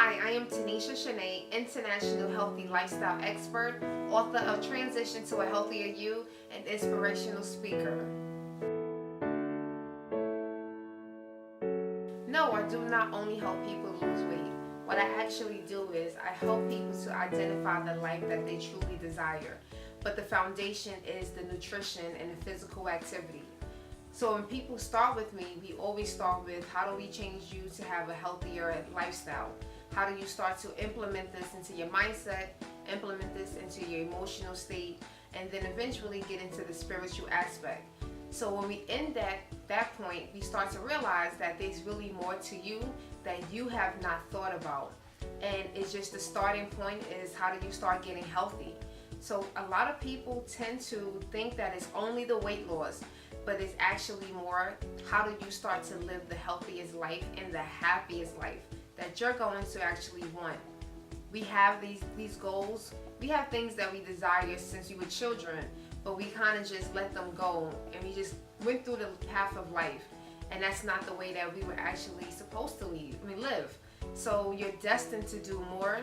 Hi, I am Tanisha Shanee, international healthy lifestyle expert, author of Transition to a Healthier You, and inspirational speaker. No, I do not only help people lose weight. What I actually do is I help people to identify the life that they truly desire. But the foundation is the nutrition and the physical activity. So when people start with me, we always start with how do we change you to have a healthier lifestyle? How do you start to implement this into your mindset, implement this into your emotional state, and then eventually get into the spiritual aspect. So when we end that point, we start to realize that there's really more to you that you have not thought about. And it's just the starting point is how do you start getting healthy? So a lot of people tend to think that it's only the weight loss, but it's actually more how do you start to live the healthiest life and the happiest life that you're going to actually want. We have these goals. We have things that we desire since we were children, but we kind of just let them go and we just went through the path of life, and that's not the way that we were actually supposed to live. So you're destined to do more,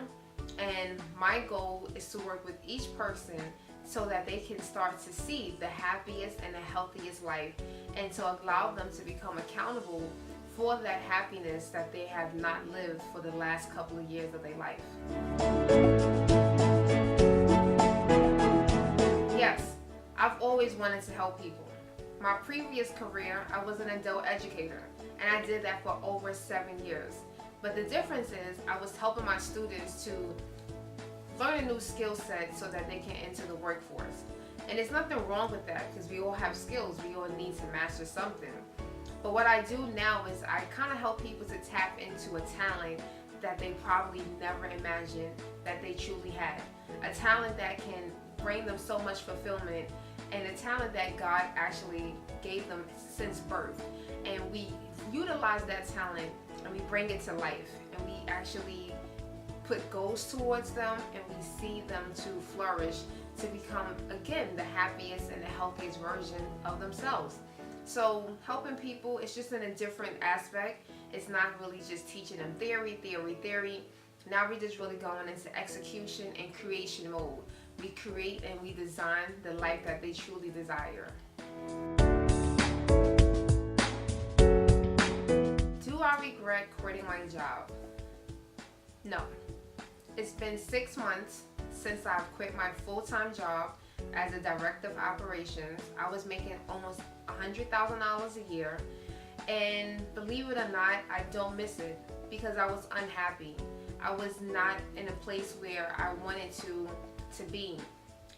and my goal is to work with each person so that they can start to see the happiest and the healthiest life, and to allow them to become accountable for that happiness that they have not lived for the last couple of years of their life. Yes, I've always wanted to help people. My previous career, I was an adult educator, and I did that for over 7 years. But the difference is I was helping my students to learn a new skill set so that they can enter the workforce. And there's nothing wrong with that because we all have skills. We all need to master something. But what I do now is I kind of help people to tap into a talent that they probably never imagined that they truly had. A talent that can bring them so much fulfillment, and a talent that God actually gave them since birth. And we utilize that talent and we bring it to life, and we actually put goals towards them, and we see them to flourish, to become again the happiest and the healthiest version of themselves. So helping people is just in a different aspect. It's not really just teaching them theory. Now we're just really going into execution and creation mode. We create and we design the life that they truly desire. Do I regret quitting my job? No. It's been 6 months since I've quit my full-time job as a director of operations. I was making almost $100,000 a year, and believe it or not, I don't miss it because I was unhappy. I was not in a place where I wanted to be.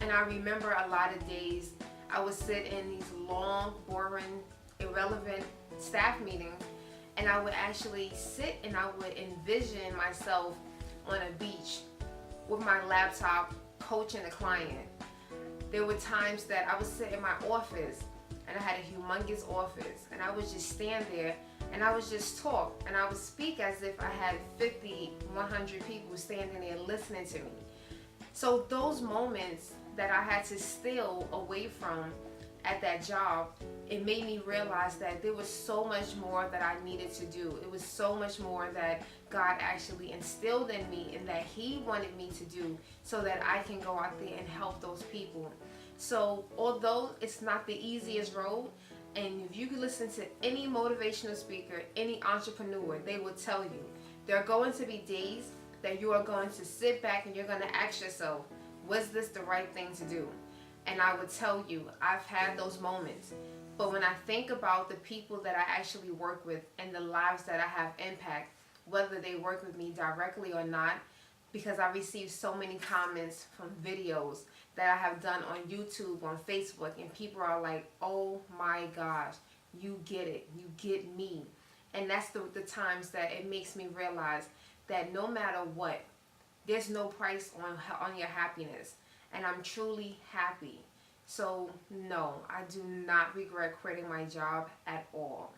And I remember a lot of days I would sit in these long, boring, irrelevant staff meetings, and I would actually sit and I would envision myself on a beach with my laptop coaching a client. There were times that I would sit in my office, and I had a humongous office, and I would just stand there and I would just talk, and I would speak as if I had 50, 100 people standing there listening to me. So those moments that I had to steal away from at that job, it made me realize that there was so much more that I needed to do. It was so much more that God actually instilled in me and that He wanted me to do so that I can go out there and help those people. So although it's not the easiest road, and if you could listen to any motivational speaker, any entrepreneur, they will tell you there are going to be days that you are going to sit back and you're going to ask yourself, was this the right thing to do? And I would tell you, I've had those moments. But when I think about the people that I actually work with and the lives that I have impact, whether they work with me directly or not, because I receive so many comments from videos that I have done on YouTube, on Facebook, and people are like, oh my gosh, you get it, you get me. And that's the times that it makes me realize that no matter what, there's no price on your happiness. And I'm truly happy. So no, I do not regret quitting my job at all.